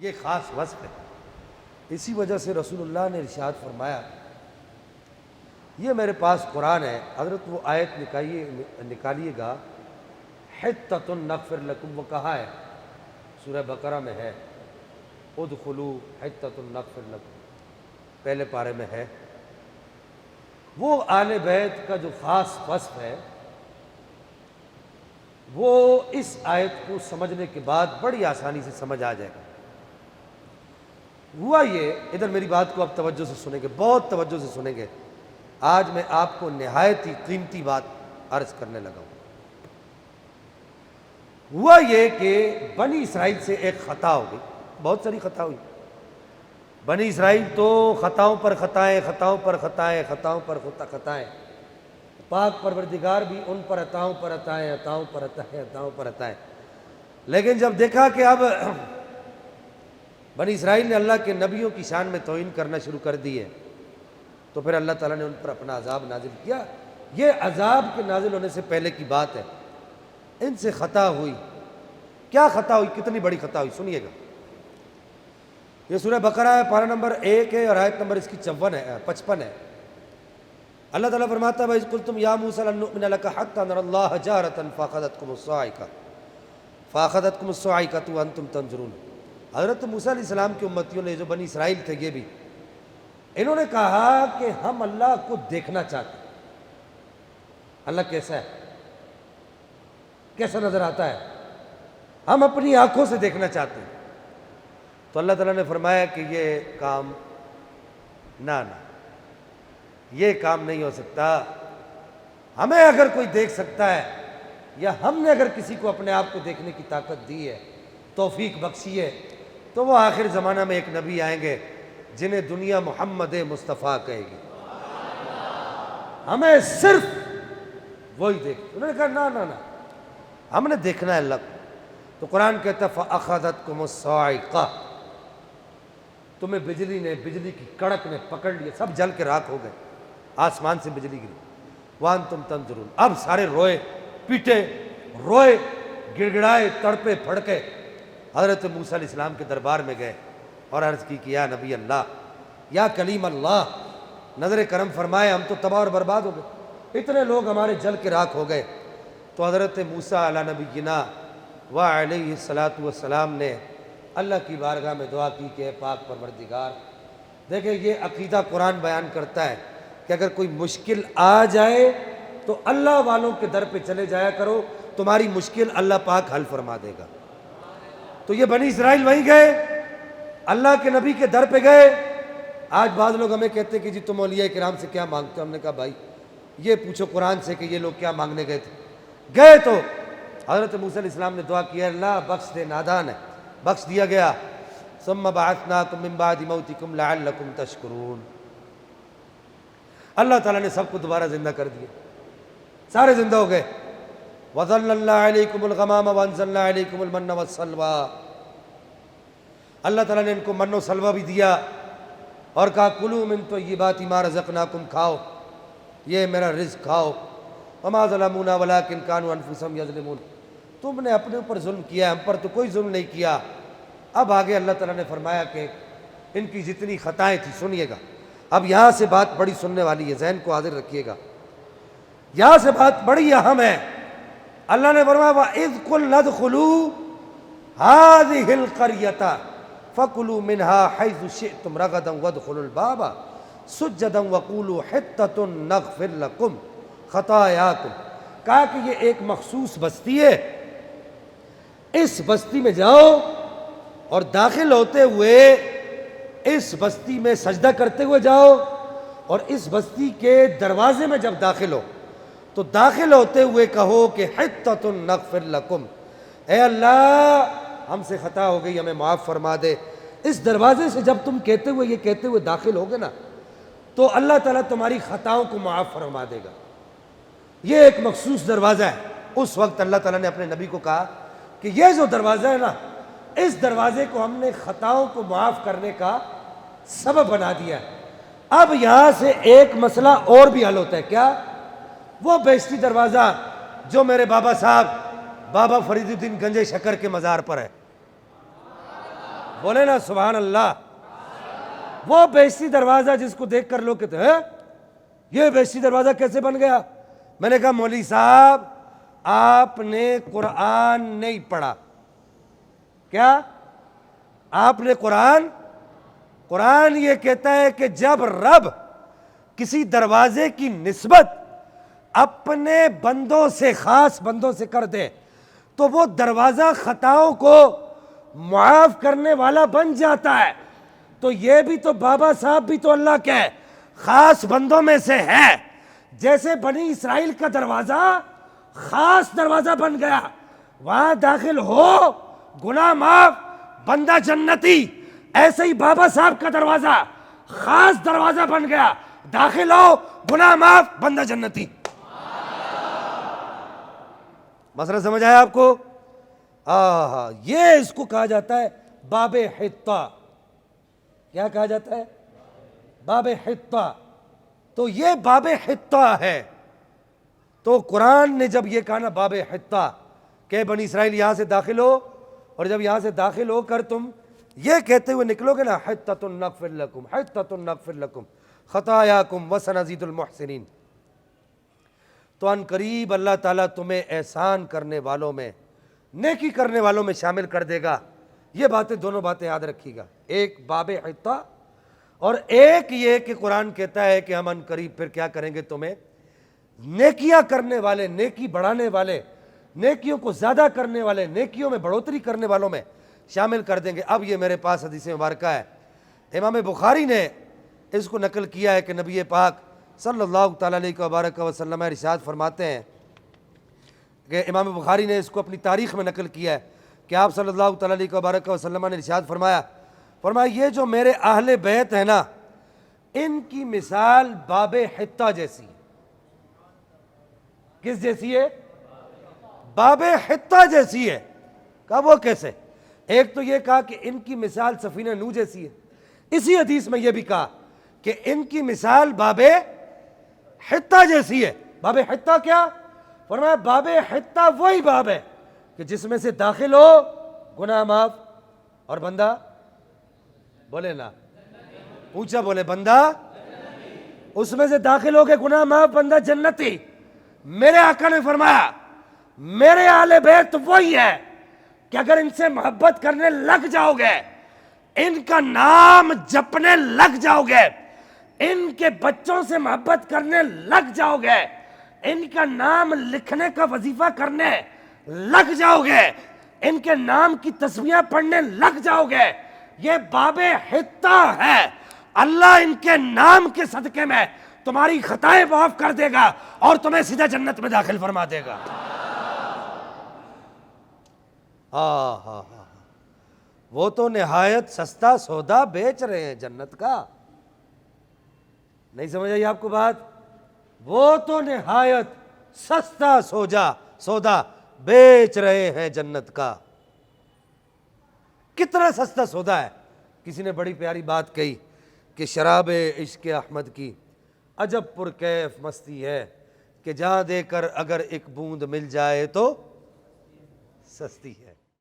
یہ خاص وصف ہے۔ اسی وجہ سے رسول اللہ نے ارشاد فرمایا، یہ میرے پاس قرآن ہے، حضرت وہ آیت نکالیے گا، حتۃ نغفر لکم، وہ کہا ہے سورہ بقرہ میں ہے، ادخلوا حتۃ نغفر لکم، پہلے پارے میں ہے۔ وہ آل بیت کا جو خاص وصف ہے وہ اس آیت کو سمجھنے کے بعد بڑی آسانی سے سمجھ آ جائے گا۔ ہوا یہ، ادھر میری بات کو آپ توجہ سے سنیں گے، بہت توجہ سے سنیں گے، آج میں آپ کو نہایت ہی قیمتی بات عرض کرنے لگا ہوں۔ ہوا یہ کہ بنی اسرائیل سے ایک خطا ہو گئی، بہت ساری خطا ہوئی۔ بنی اسرائیل تو خطاؤں پر خطائیں، خطاؤں پر خطائیں، خطاؤں پر خطائیں، پاک پروردگار بھی ان پر عطاؤں پر عطائیں، عطاؤں پر عطائیں، عطاؤں پر عطائیں۔ لیکن جب دیکھا کہ اب بنی اسرائیل نے اللہ کے نبیوں کی شان میں توہین کرنا شروع کر دی ہے، تو پھر اللہ تعالیٰ نے ان پر اپنا عذاب نازل کیا۔ یہ عذاب کے نازل ہونے سے پہلے کی بات ہے، ان سے خطا ہوئی۔ کیا خطا ہوئی؟ کتنی بڑی خطا ہوئی، سنیے گا۔ یہ سورہ بقرہ ہے، پارہ نمبر 1 ہے اور آیت نمبر اس کی 55 ہے۔ اللہ تعالیٰ فرماتا ہے وَإِذْ قُلْتُمْ يَا مُوسَىٰ لَن نُؤْمِنَ لَكَ حَتَّىٰ نَرَى اللَّهَ جَهْرَةً فَأَخَذَتْكُمُ الصَّاعِقَةُ وَأَنْتُمْ تَنظُرُونَ۔ حضرت موسیٰ علیہ السلام کی امتیوں نے، جو بنی اسرائیل تھے یہ بھی، انہوں نے کہا کہ ہم اللہ کو دیکھنا چاہتے ہیں۔ اللہ کیسا ہے، کیسا نظر آتا ہے، ہم اپنی آنکھوں سے دیکھنا چاہتے ہیں۔ تو اللہ تعالیٰ نے فرمایا کہ یہ کام نہ یہ کام نہیں ہو سکتا۔ ہمیں اگر کوئی دیکھ سکتا ہے، یا ہم نے اگر کسی کو اپنے آپ کو دیکھنے کی طاقت دی ہے، توفیق بخشی ہے، تو وہ آخر زمانہ میں ایک نبی آئیں گے جنہیں دنیا محمد مصطفیٰ کہے گی، ہمیں صرف وہی دیکھ۔ انہوں نے کہا نہ ہم نے دیکھنا ہے اللہ کو۔ تو قرآن کہتا ہے فَأَخَذَتْكُمُ الصَّاعِقَةُ، تمہیں بجلی کی کڑک نے پکڑ لیا، سب جل کے راکھ ہو گئے، آسمان سے بجلی گری۔ وَأَنْتُمْ تَنظُرُونَ، اب سارے روئے پیٹے، روئے گڑگڑائے، تڑپے پھڑکے، حضرت موسیٰ علیہ السلام کے دربار میں گئے اور عرض کی کہ یا نبی اللہ، یا کلیم اللہ، نظر کرم فرمائے، ہم تو تباہ اور برباد ہو گئے، اتنے لوگ ہمارے جل کے راکھ ہو گئے۔ تو حضرت موسیٰ علی نبینا وعلیہ الصلاۃ والسلام نے اللہ کی بارگاہ میں دعا کی کہ اے پاک پروردگار، دیکھیں یہ عقیدہ قرآن بیان کرتا ہے کہ اگر کوئی مشکل آ جائے تو اللہ والوں کے در پہ چلے جایا کرو، تمہاری مشکل اللہ پاک حل فرما دے گا۔ تو یہ بنی اسرائیل وہیں گئے، اللہ کے نبی کے در پہ گئے۔ آج بعض لوگ ہمیں کہتے کہ جی تم اولیاء کرام سے کیا مانگتے ہو؟ ہم نے کہا بھائی یہ پوچھو قرآن سے کہ یہ لوگ کیا مانگنے گئے تھے۔ گئے تو حضرت موسیٰ علیہ السلام نے دعا کی، اللہ بخش دے، نادان ہے، بخش دیا گیا۔ ثم بعثناکم من بعد موتکم لعلکم تشکرون، اللہ تعالیٰ نے سب کو دوبارہ زندہ کر دیا، سارے زندہ ہو گئے۔ وَظَلَّلْنَا عَلَيْكُمُ الْغَمَامَ وَأَنزَلْنَا عَلَيْكُمُ الْمَنَّ وَالسَّلْوَىٰ، اللہ تعالیٰ نے ان کو من و سلوہ بھی دیا اور کہا کُلُوا مِن طَیِّبَاتِ مَا رَزَقْنَاکُمْ، کھاؤ یہ میرا رزق کھاؤ۔ وَمَا ظَلَمُونَا وَلَٰكِنْ كَانُوا أَنفُسَهُمْ يَظْلِمُونَ، تم نے اپنے اوپر ظلم کیا، ہم پر تو کوئی ظلم نہیں کیا۔ اب آگے اللہ تعالیٰ نے فرمایا کہ ان کی جتنی خطائیں تھیں، سنیے گا، اب یہاں سے بات بڑی سننے والی ہے، ذہن کو حاضر رکھیے گا، یہاں سے بات بڑی اہم ہے۔ اللہ نے فرمایا وَإِذْ قُلْنَا ادْخُلُوا هَٰذِهِ الْقَرْيَةَ فَكُلُوا مِنْهَا حَيْثُ شِئْتُمْ رَغَدًا وَادْخُلُوا الْبَابَ سُجَّدًا وَقُولُوا حِطَّةٌ نَغْفِرْ لَكُمْ خَطَايَاكُمْ، کہا کہ یہ ایک مخصوص بستی ہے، اس بستی میں جاؤ اور داخل ہوتے ہوئے اس بستی میں سجدہ کرتے ہوئے جاؤ، اور اس بستی کے دروازے میں جب داخل ہو تو داخل ہوتے ہوئے کہو کہ حِطَّةٌ نَغْفِرْ لَكُمْ، اے اللہ ہم سے خطا ہو گئی، ہمیں معاف فرما دے۔ اس دروازے سے جب تم کہتے ہوئے یہ کہتے ہوئے داخل ہوگے نا تو اللہ تعالیٰ تمہاری خطاؤں کو معاف فرما دے گا۔ یہ ایک مخصوص دروازہ ہے۔ اس وقت اللہ تعالیٰ نے اپنے نبی کو کہا کہ یہ جو دروازہ ہے نا، اس دروازے کو ہم نے خطاؤں کو معاف کرنے کا سبب بنا دیا ہے۔ اب یہاں سے ایک مسئلہ اور بھی حل ہوتا ہے، کیا؟ وہ بیشتی دروازہ جو میرے بابا صاحب بابا فرید الدین گنج شکر کے مزار پر ہے، بولے نا سبحان اللہ. وہ بیشتی دروازہ جس کو دیکھ کر لوگ کہتے ہیں یہ بیشتی دروازہ کیسے بن گیا؟ میں نے کہا مولوی صاحب آپ نے قرآن نہیں پڑھا. کیا آپ نے قرآن یہ کہتا ہے کہ جب رب کسی دروازے کی نسبت اپنے بندوں سے، خاص بندوں سے کر دے تو وہ دروازہ خطاؤں کو معاف کرنے والا بن جاتا ہے. تو یہ بھی تو بابا صاحب بھی تو اللہ کے خاص بندوں میں سے ہے. جیسے بنی اسرائیل کا دروازہ خاص دروازہ بن گیا، وہاں داخل ہو گناہ معاف بندہ جنتی، ایسے ہی بابا صاحب کا دروازہ خاص دروازہ بن گیا، داخل ہو گناہ معاف بندہ جنتی. مسئلہ سمجھ آیا آپ کو؟ یہ اس کو کہا جاتا ہے باب حطہ. کیا کہا جاتا ہے؟ باب حطہ. تو یہ باب حطہ ہے. تو قرآن نے جب یہ کہا نا باب حطہ کہ بنی اسرائیل یہاں سے داخل ہو، اور جب یہاں سے داخل ہو کر تم یہ کہتے ہوئے نکلو گے نا حطۃ نغفر لکم حطۃ نغفر لکم خطایاکم وسنزید المحسنین، تو ان قریب اللہ تعالیٰ تمہیں احسان کرنے والوں میں، نیکی کرنے والوں میں شامل کر دے گا. یہ باتیں، دونوں باتیں یاد رکھیے گا، ایک باب حطہ اور ایک یہ کہ قرآن کہتا ہے کہ ہم ان قریب پھر کیا کریں گے، تمہیں نیکیاں کرنے والے، نیکی بڑھانے والے، نیکیوں کو زیادہ کرنے والے، نیکیوں میں بڑھوتری کرنے والوں میں شامل کر دیں گے. اب یہ میرے پاس حدیث مبارکہ ہے، امام بخاری نے اس کو نقل کیا ہے کہ نبی پاک صلی اللہ تعالیٰ علیہ وبارک وسلم ارشاد فرماتے ہیں کہ امام بخاری نے اس کو اپنی تاریخ میں نقل کیا ہے کہ آپ صلی اللہ تعالیٰ علیہ وبارک وسلم نے ارشاد فرمایا یہ جو میرے اہل بیت ہیں نا، ان کی مثال باب حطہ جیسی ہے. کس جیسی ہے؟ باب حطہ جیسی ہے. کہا وہ کیسے؟ ایک تو یہ کہا کہ ان کی مثال سفینہ نوح جیسی ہے. اسی حدیث میں یہ بھی کہا کہ ان کی مثال باب حطہ جیسی ہے. باب حطہ کیا؟ فرمایا باب حطہ وہی باب ہے کہ جس میں سے داخل ہو گناہ معاف اور بندہ، بولے نا، پوچھا بولے بندہ، اس میں سے داخل ہو کے گناہ معاف بندہ جنتی. میرے آقا نے فرمایا میرے اہل بیت وہی ہے کہ اگر ان سے محبت کرنے لگ جاؤ گے، ان کا نام جپنے لگ جاؤ گے، ان کے بچوں سے محبت کرنے لگ جاؤ گے، ان کا نام لکھنے کا وظیفہ کرنے لگ جاؤ گے، ان کے نام کی تسبیحیں پڑھنے لگ جاؤ گے، یہ باب حطہ ہے. اللہ ان کے نام کے صدقے میں تمہاری خطائیں معاف کر دے گا اور تمہیں سیدھا جنت میں داخل فرما دے گا. وہ تو نہایت سستا سودا بیچ رہے ہیں جنت کا. نہیں سمجھ آئی آپ کو بات؟ وہ تو نہایت سستا سودا بیچ رہے ہیں جنت کا. کتنا سستا سودا ہے. کسی نے بڑی پیاری بات کہی کہ شراب عشق احمد کی عجب پر کیف مستی ہے کہ جہاں دے کر اگر ایک بوند مل جائے تو سستی ہے.